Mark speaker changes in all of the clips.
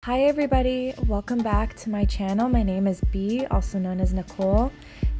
Speaker 1: Hi everybody, welcome back to my channel. My name is B, also known as Nicole.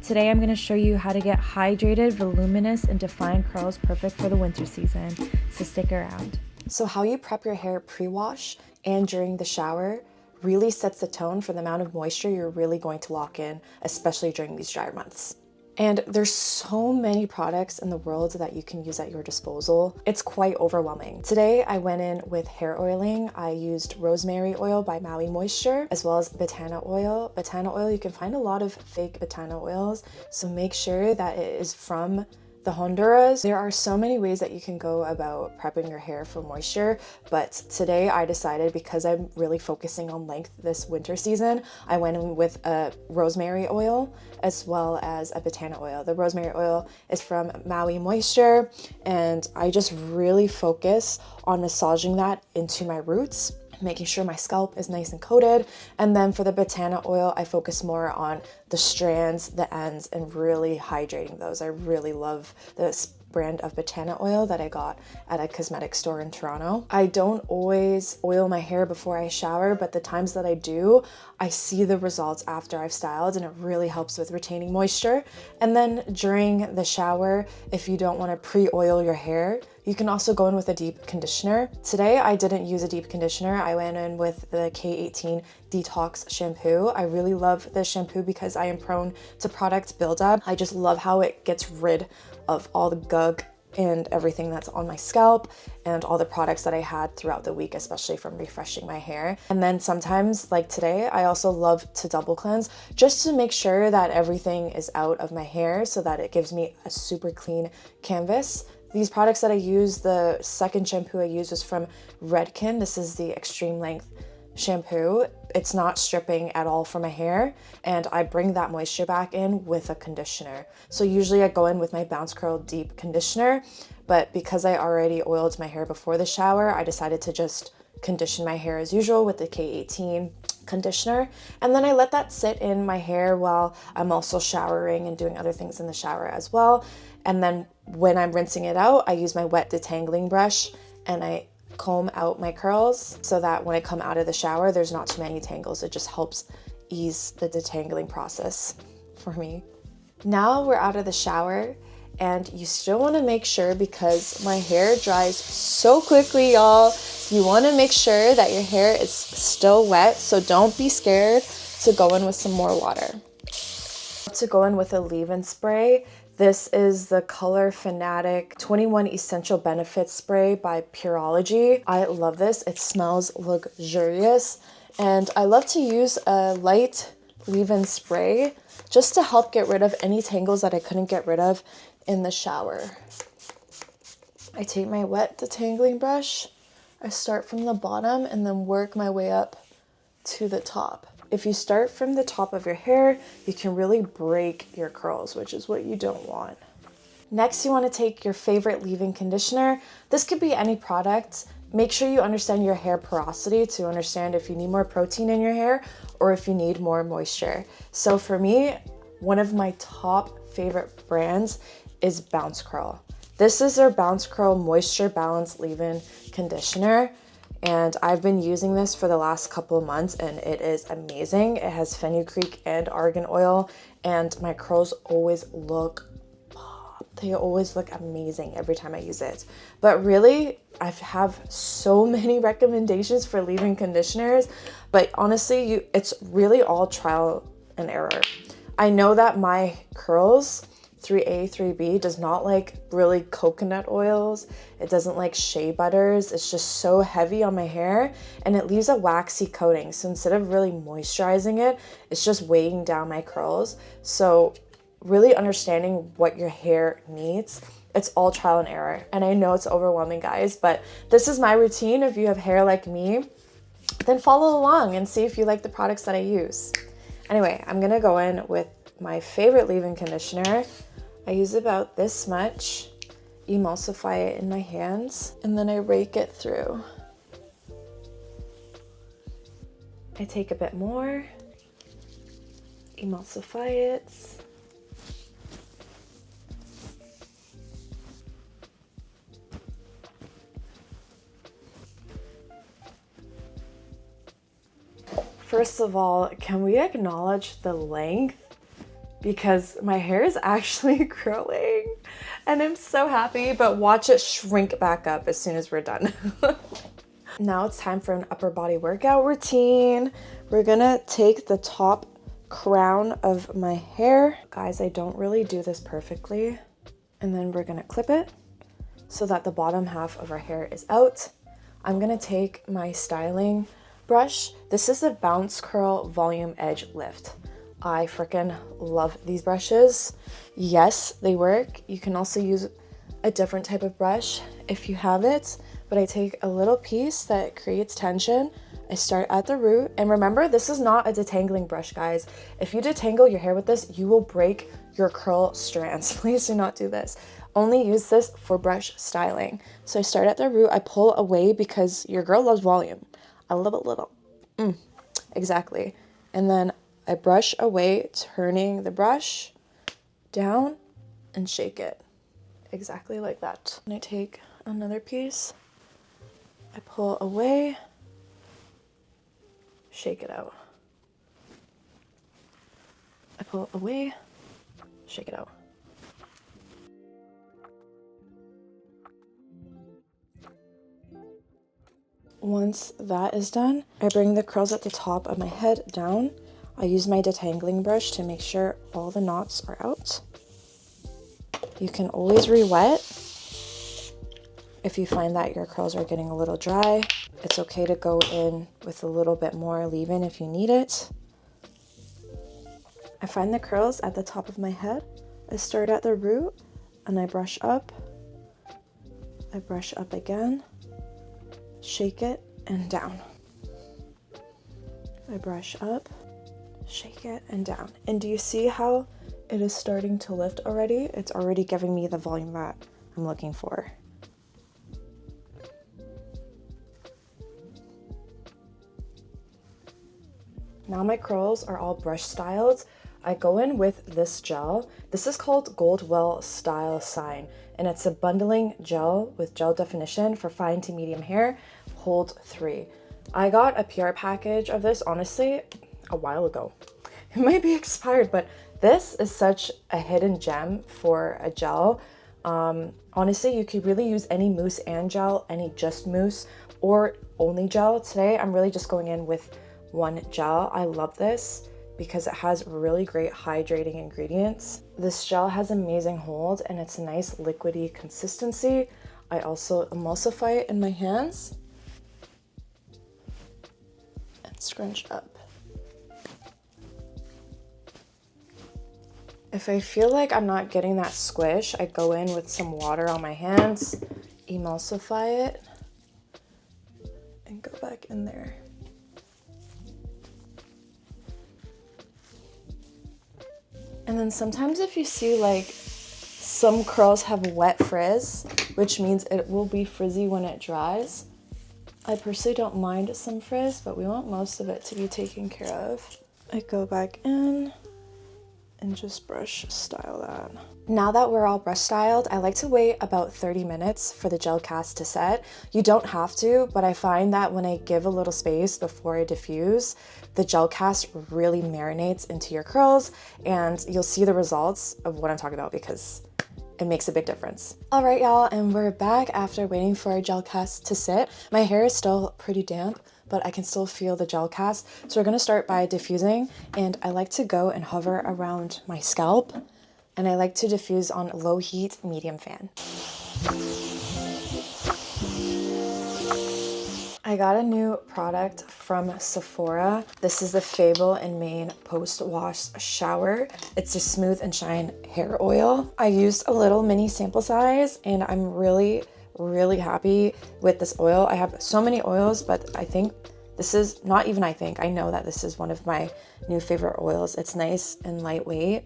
Speaker 1: Today I'm going to show you how to get hydrated, voluminous, and defined curls perfect for the winter season, so stick around.
Speaker 2: So how you prep your hair pre-wash and during the shower really sets the tone for the amount of moisture you're really going to lock in, especially during these dry months. And there's so many products in the world that you can use at your disposal. It's quite overwhelming. Today I went in with hair oiling. I used rosemary oil by Maui Moisture, as well as Botana oil. Botana oil, you can find a lot of fake Botana oils, so make sure that it is from the Honduras. There are so many ways that you can go about prepping your hair for moisture, but today I decided, because I'm really focusing on length this winter season, I went in with a rosemary oil as well as a Botana oil. The rosemary oil is from Maui Moisture, and I just really focus on massaging that into my roots, making sure my scalp is nice and coated. And then for the Botana oil, I focus more on the strands, the ends, and really hydrating those. I really love this brand of Botana oil that I got at a cosmetic store in Toronto. I don't always oil my hair before I shower, but the times that I do, I see the results after I've styled, and it really helps with retaining moisture. And then during the shower, if you don't want to pre-oil your hair, you can also go in with a deep conditioner. Today, I didn't use a deep conditioner. I went in with the K18 Detox shampoo. I really love this shampoo because I am prone to product buildup. I just love how it gets rid of all the gunk and everything that's on my scalp and all the products that I had throughout the week, especially from refreshing my hair. And then sometimes, like today, I also love to double cleanse just to make sure that everything is out of my hair so that it gives me a super clean canvas. These products that I use, the second shampoo I used was from Redken. This is the extreme length shampoo. It's not stripping at all for my hair, and I bring that moisture back in with a conditioner. So usually I go in with my Bounce Curl Deep Conditioner, but because I already oiled my hair before the shower, I decided to just condition my hair as usual with the K18 conditioner. And then I let that sit in my hair while I'm also showering and doing other things in the shower as well. And then when I'm rinsing it out, I use my wet detangling brush and I comb out my curls so that when I come out of the shower, there's not too many tangles. It just helps ease the detangling process for me. Now we're out of the shower, and you still want to make sure, because my hair dries so quickly, y'all, you want to make sure that your hair is still wet, so don't be scared to go in with some more water. To go in with a leave-in spray, this is the Color Fanatic 21 Essential Benefits Spray by Pureology. I love this. It smells luxurious, and I love to use a light leave-in spray just to help get rid of any tangles that I couldn't get rid of in the shower. I take my wet detangling brush, I start from the bottom and then work my way up to the top. If you start from the top of your hair, you can really break your curls, which is what you don't want. Next, you want to take your favorite leave-in conditioner. This could be any product. Make sure you understand your hair porosity to understand if you need more protein in your hair or if you need more moisture. So for me, one of my top favorite brands is Bounce Curl. This is their Bounce Curl Moisture Balance Leave-In Conditioner, and I've been using this for the last couple of months, and it is amazing. It has fenugreek and argan oil, and my curls always look amazing every time I use it. But really, I have so many recommendations for leave-in conditioners, but honestly, it's really all trial and error. I know that my curls, 3A, 3B, does not like really coconut oils. It doesn't like shea butters. It's just so heavy on my hair, and it leaves a waxy coating. So instead of really moisturizing it, it's just weighing down my curls. So really understanding what your hair needs, it's all trial and error. And I know it's overwhelming, guys, but this is my routine. If you have hair like me, then follow along and see if you like the products that I use. Anyway, I'm gonna go in with my favorite leave-in conditioner. I use about this much, emulsify it in my hands, and then I rake it through. I take a bit more, emulsify it, First of all, can we acknowledge the length? Because my hair is actually growing and I'm so happy, but watch it shrink back up as soon as we're done. Now it's time for an upper body workout routine. We're gonna take the top crown of my hair. Guys, I don't really do this perfectly. And then we're gonna clip it so that the bottom half of our hair is out. I'm gonna take my styling brush. This is the Bounce Curl Volume Edge Lift. I freaking love these brushes. Yes, they work. You can also use a different type of brush if you have it, but I take a little piece that creates tension. I start at the root, and remember, this is not a detangling brush, guys. If you detangle your hair with this, you will break your curl strands. Please do not do this. Only use this for brush styling. So I start at the root, I pull away because your girl loves volume. I love it little. Exactly. And then I brush away, turning the brush down and shake it. Exactly like that. And I take another piece, I pull away, shake it out. I pull away, shake it out. Once that is done, I bring the curls at the top of my head down. I use my detangling brush to make sure all the knots are out. You can always re-wet if you find that your curls are getting a little dry. It's okay to go in with a little bit more leave-in if you need it. I find the curls at the top of my head. I start at the root and I brush up. I brush up again, shake it and down. I brush up, shake it and down. And do you see how it is starting to lift already? It's already giving me the volume that I'm looking for. Now my curls are all brush styled. I go in with this gel. This is called Goldwell Style Sign, and it's a bundling gel with gel definition for fine to medium hair, hold 3. I got a PR package of this, honestly, a while ago. It might be expired, but this is such a hidden gem for a gel. Honestly, you could really use any mousse and gel, any just mousse, or only gel. Today, I'm really just going in with one gel. I love this because it has really great hydrating ingredients. This gel has amazing hold and it's a nice liquidy consistency. I also emulsify it in my hands and scrunch up. If I feel like I'm not getting that squish, I go in with some water on my hands, emulsify it, and go back in there. And then sometimes if you see like some curls have wet frizz, which means it will be frizzy when it dries. I personally don't mind some frizz, but we want most of it to be taken care of. I go back in and just brush style that. Now that we're all brush styled, I like to wait about 30 minutes for the gel cast to set. You don't have to, but I find that when I give a little space before I diffuse, the gel cast really marinates into your curls and you'll see the results of what I'm talking about because it makes a big difference. All right, y'all, and we're back after waiting for our gel cast to sit. My hair is still pretty damp, but I can still feel the gel cast. So we're gonna start by diffusing, and I like to go and hover around my scalp, and I like to diffuse on low heat, medium fan. I got a new product from Sephora. This is the Fable and Mane Post-Wash Shower. It's a Smooth and Shine hair oil. I used a little mini sample size and I'm really happy with this oil. I have so many oils, but I think this is, not even I think, I know that this is one of my new favorite oils. It's nice and lightweight.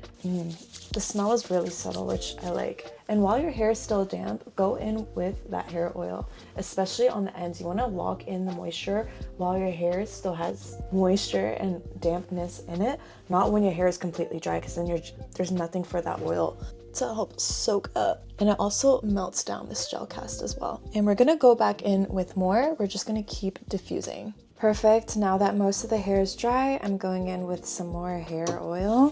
Speaker 2: The smell is really subtle, which I like. And while your hair is still damp, go in with that hair oil, especially on the ends. You want to lock in the moisture while your hair still has moisture and dampness in it, not when your hair is completely dry, because then there's nothing for that oil to help soak up. And it also melts down this gel cast as well. And we're gonna go back in with more. We're just gonna keep diffusing. Perfect. Now that most of the hair is dry, I'm going in with some more hair oil,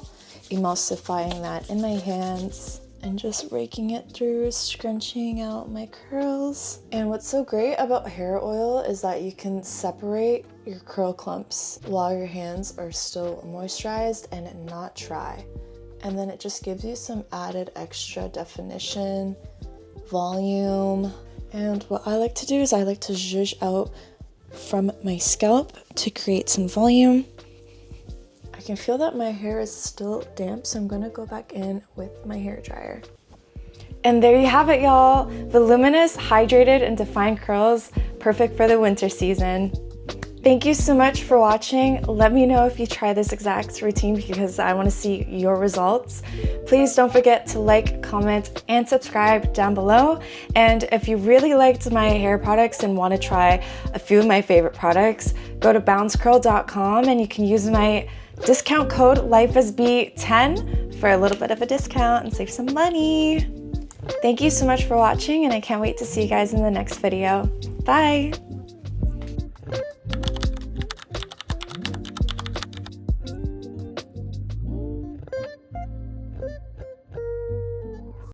Speaker 2: emulsifying that in my hands and just raking it through, scrunching out my curls. And what's so great about hair oil is that you can separate your curl clumps while your hands are still moisturized and not dry. And then it just gives you some added extra definition, volume. And what I like to do is I like to zhuzh out from my scalp to create some volume. I can feel that my hair is still damp, so I'm gonna go back in with my hair dryer. And there you have it, y'all. Voluminous, hydrated, and defined curls, perfect for the winter season. Thank you so much for watching. Let me know if you try this exact routine because I want to see your results. Please don't forget to like, comment, and subscribe down below. And if you really liked my hair products and want to try a few of my favorite products, go to bouncecurl.com and you can use my discount code LifeIsB10 for a little bit of a discount and save some money. Thank you so much for watching, and I can't wait to see you guys in the next video. Bye!